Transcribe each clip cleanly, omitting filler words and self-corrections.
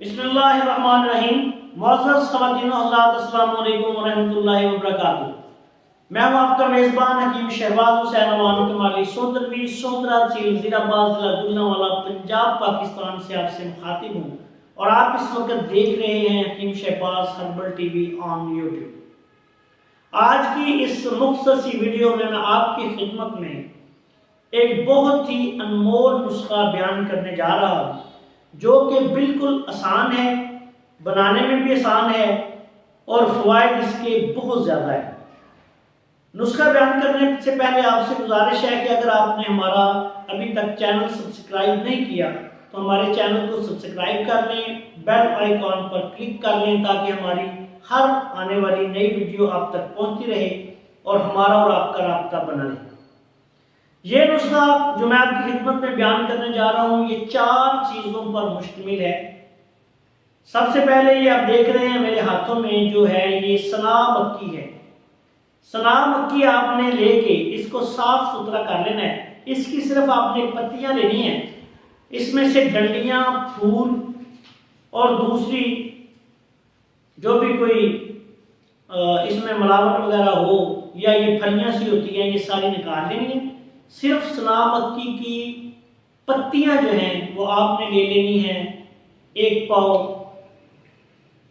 बिस्मिल्लाहिर्रहमानिर्रहीम। मुअज़्ज़ज़ ख़वातीन और हज़रात, अस्सलामु अलैकुम व रहमतुल्लाहि व बरकातुहू। मैं हूं आपका मेज़बान हकीम शहबाज हुसैन अवानो कमाली, सोंदरवी सोंदरा तहसील वज़ीराबाद जिला गुजरांवाला पंजाब पाकिस्तान से आपसे मुखातिब हूं और आप इस वक्त देख रहे हैं Hakim Shahbaz herbal TV on YouTube. आज की इस मुख्तसर सी वीडियो में मैं आपकी खिदमत में एक बहुत ही अनमोल नुस्खा बयान करने जा रहा हूं जो कि बिल्कुल आसान है, बनाने में भी आसान है और फ़वाइद इसके बहुत ज़्यादा है। नुस्खा बयान करने से पहले आपसे गुजारिश है कि अगर आपने हमारा अभी तक चैनल सब्सक्राइब नहीं किया तो हमारे चैनल को सब्सक्राइब कर लें, बेल आइकॉन पर क्लिक कर लें ताकि हमारी हर आने वाली नई वीडियो आप तक पहुंचती रहे और हमारा और आपका राब्ता बना रहे। ये नुस्खा जो मैं आपकी खिदमत में बयान करने जा रहा हूं, ये 4 चीजों पर मुश्तमिल है। सबसे पहले ये आप देख रहे हैं मेरे हाथों में जो है ये सना मक्की है। सना मक्की आपने लेके इसको साफ सुथरा कर लेना है। इसकी सिर्फ आपने पत्तियां लेनी है, इसमें से डंडियां, फूल और दूसरी जो भी कोई इसमें मिलावट वगैरह हो या ये फलियां सी होती हैं, ये सारी निकाल लेनी है। सिर्फ सना मक्की की पत्तियां जो हैं वो आपने ले लेनी है, 1 पाव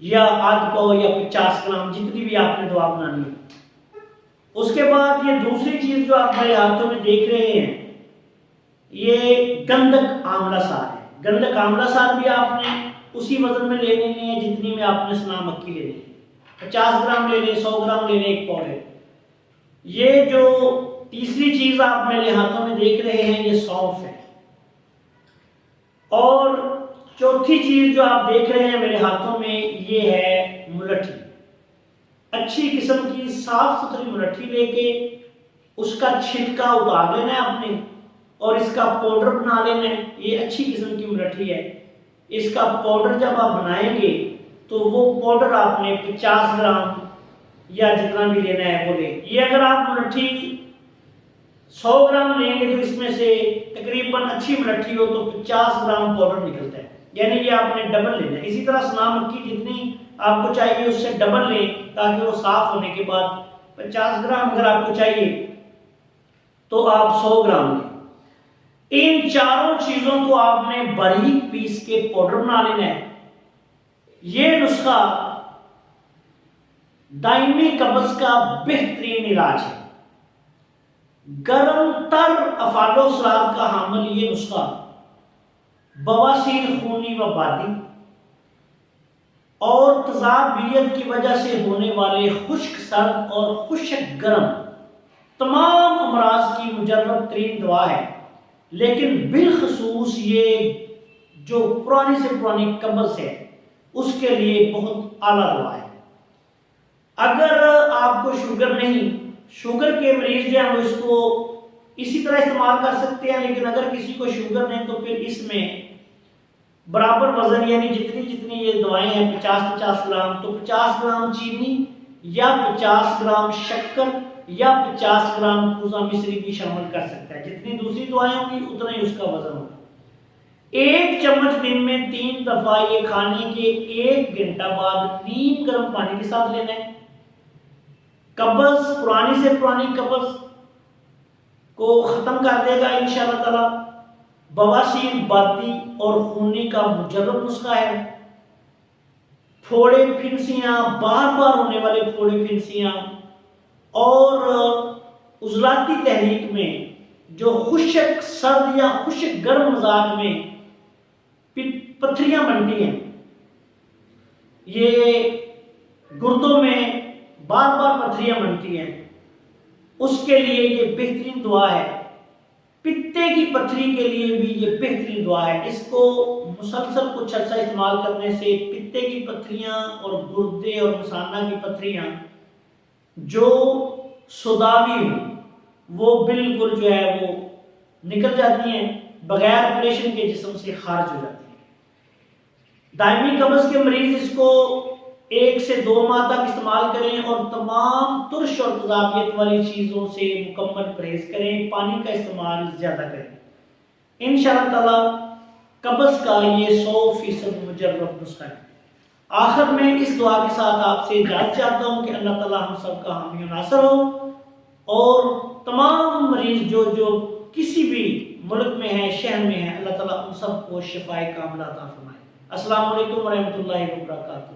या आध पाव या 50 ग्राम, जितनी भी आपने दवा बनानी है। उसके बाद ये दूसरी चीज जो आप मेरे हाथों में देख रहे हैं ये गंधक आंवला सार है। गंधक आंवला सार भी आपने उसी वजन में ले लेनी है जितनी में आपने सना मक्की ले ली। 50 ग्राम ले लें, 100 ग्राम ले लें, 1 पाव ले। ये जो तीसरी चीज आप मेरे हाथों में देख रहे हैं ये सौंफ है। और चौथी चीज जो आप देख रहे हैं मेरे हाथों में ये है मुलट्ठी। अच्छी किस्म की साफ सुथरी मुलट्ठी लेके उसका छिलका उतार लेना है आपने और इसका पाउडर बना लेना है। ये अच्छी किस्म की मुलट्ठी है। इसका पाउडर जब आप बनाएंगे तो वो पाउडर आपने 50 ग्राम या जितना भी लेना है वो ले। ये अगर आप मुलट्ठी 100 ग्राम लेंगे तो इसमें से तकरीबन अच्छी मुलट्ठी हो तो 50 ग्राम पाउडर निकलता है, यानी ये आपने डबल लेना है। इसी तरह सना मक्की जितनी आपको चाहिए उससे डबल लें ताकि वो साफ होने के बाद 50 ग्राम अगर आपको चाहिए तो आप 100 ग्राम लें। इन चारों चीजों को आपने बारीक पीस के पाउडर बना लेना है। ये नुस्खा दायमी कब्ज का बेहतरीन इलाज है। गर्म तर अफालो सलाद का हामिल ये नुस्खा बवासीर, खूनी व बादी और तजाबियत की वजह से होने वाले खुश्क सर्द और खुश्क गर्म तमाम अमराज की मुजर्रब तरीन दवा है। लेकिन बिलखसूस ये जो पुरानी से पुरानी कब्ज है उसके लिए बहुत आला दवा है। अगर आपको शुगर नहीं, शुगर के मरीज जो है वो इसको इसी तरह इस्तेमाल कर सकते हैं, लेकिन अगर किसी को शुगर नहीं तो फिर इसमें बराबर वजन यानी जितनी जितनी ये दवाएं हैं 50-50 ग्राम, तो 50 ग्राम चीनी या 50 ग्राम शक्कर या 50 ग्राम पूजा मिश्री भी शामिल कर सकता है। जितनी दूसरी दवाएं होंगी उतना ही उसका वजन होगा। 1 चम्मच दिन में 3 दफा ये खाने के 1 घंटा बाद नीम गर्म पानी के साथ लेना है। कब्ज, पुरानी से पुरानी कब्ज को खत्म कर देगा इंशाअल्लाह ताला। बवासीर, बादी और खूनी का मुजर्रब नुस्खा है। फोड़े फिंसियां, बार बार होने वाले फोड़े फिंसियां और उजलाती तहरीक में जो खुश्क सर्द या खुश्क गर्म मिजाज में पथरियां बनती हैं, ये गुर्दों में बार बार पथरियां बनती हैं, उसके लिए ये बेहतरीन दुआ है। पित्ते की पथरी के लिए भी ये बेहतरीन दुआ है। इसको मुसलसल कुछ अर्सा इस्तेमाल करने से पित्ते की पथरियां और गुर्दे और मसाना की पथरियां जो सुदावी हो वो बिल्कुल जो है वो निकल जाती हैं, बगैर ऑपरेशन के जिस्म से खारिज हो जाती है। दायमी कब्ज के मरीज इसको 1 से 2 माह तक इस्तेमाल करें और तमाम तुर्श और तजाबियत वाली चीज़ों से मुकम्मल परहेज करें। पानी का इस्तेमाल ज़्यादा करें। इंशाअल्लाह ताला कब्ज का ये 100% मुजर्रब नुस्खा है। आखिर में इस दुआ के साथ आपसे इजाज़त चाहता हूँ कि अल्लाह ताला हम सब का हामी और नासर हो, और तमाम मरीज जो जो किसी भी मुल्क में है, शहर में है, अल्लाह ताला उन सबको शिफाए कामिला अता फरमाए। अस्सलाम वालेकुम व रहमतुल्लाहि व बरकातहू।